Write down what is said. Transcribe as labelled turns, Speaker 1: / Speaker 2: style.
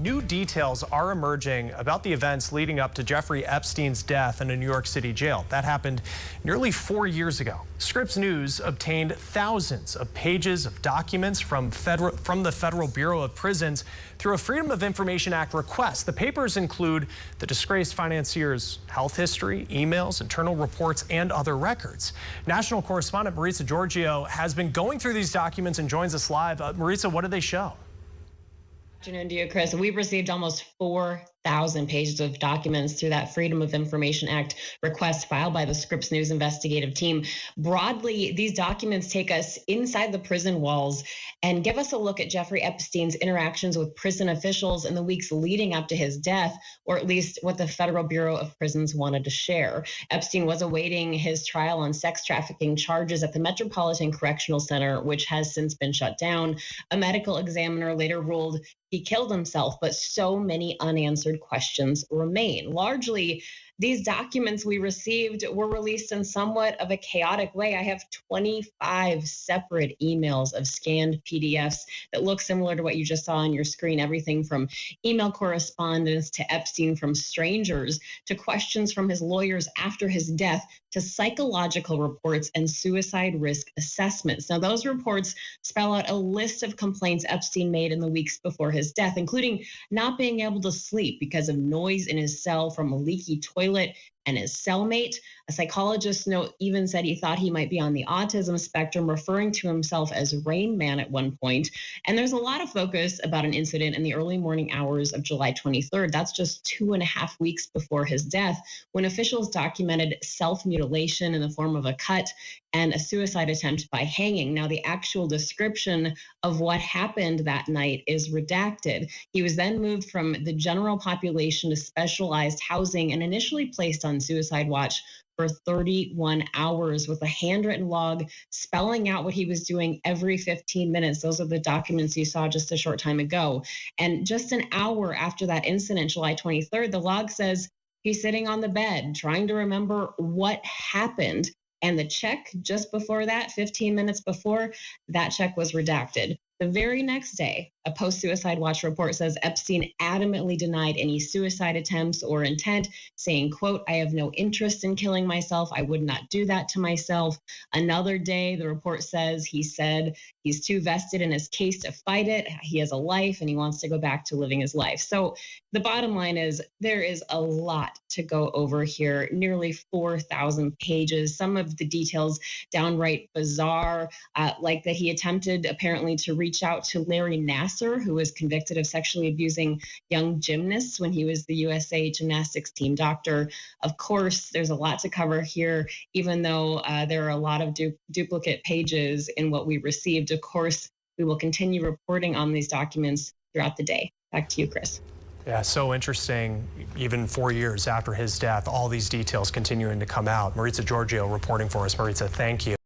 Speaker 1: new details are emerging about the events leading up to Jeffrey Epstein's death in a New York City jail. That happened nearly 4 years ago. Scripps News obtained thousands of pages of documents from the Federal Bureau of Prisons through a Freedom of Information Act request. The papers include the disgraced financier's health history, emails, internal reports, and other records. National correspondent Maritza Giorgio has been going through these documents and joins us live. Maritza, what do they show?
Speaker 2: Good afternoon to you, Chris. We've received almost 4,000 pages of documents through that Freedom of Information Act request filed by the Scripps News investigative team. Broadly, these documents take us inside the prison walls and give us a look at Jeffrey Epstein's interactions with prison officials in the weeks leading up to his death, or at least what the Federal Bureau of Prisons wanted to share. Epstein was awaiting his trial on sex trafficking charges at the Metropolitan Correctional Center, which has since been shut down. A medical examiner later ruled he killed himself, but so many unanswered questions remain. Largely, these documents we received were released in somewhat of a chaotic way. I have 25 separate emails of scanned PDFs that look similar to what you just saw on your screen, everything from email correspondence to Epstein from strangers to questions from his lawyers after his death to psychological reports and suicide risk assessments. Now, those reports spell out a list of complaints Epstein made in the weeks before his death, including not being able to sleep because of noise in his cell from a leaky toilet and his cellmate. A psychologist's note even said he thought he might be on the autism spectrum, referring to himself as Rain Man at one point. And there's a lot of focus about an incident in the early morning hours of July 23rd. That's just 2.5 weeks before his death, when officials documented self-mutilation in the form of a cut and a suicide attempt by hanging. Now, the actual description of what happened that night is redacted. He was then moved from the general population to specialized housing and initially placed on suicide watch for 31 hours with a handwritten log spelling out what he was doing every 15 minutes. Those are the documents you saw just a short time ago. And just an hour after that incident, July 23rd, the log says he's sitting on the bed trying to remember what happened. And the check just before that, 15 minutes before, that check was redacted. The very next day, a post-suicide watch report says Epstein adamantly denied any suicide attempts or intent, saying, quote, "I have no interest in killing myself. I would not do that to myself." Another day, the report says he said he's too vested in his case to fight it. He has a life and he wants to go back to living his life. So the bottom line is there is a lot to go over here, nearly 4,000 pages. Some of the details downright bizarre, like that he attempted apparently to reach out to Larry Nassar, who was convicted of sexually abusing young gymnasts when he was the USA gymnastics team doctor. Of course, there's a lot to cover here, even though there are a lot of duplicate pages in what we received. Of course, we will continue reporting on these documents throughout the day. Back to you, Chris.
Speaker 1: Yeah, so interesting. Even 4 years after his death, all these details continuing to come out. Maritza Giorgio reporting for us. Maritza, thank you.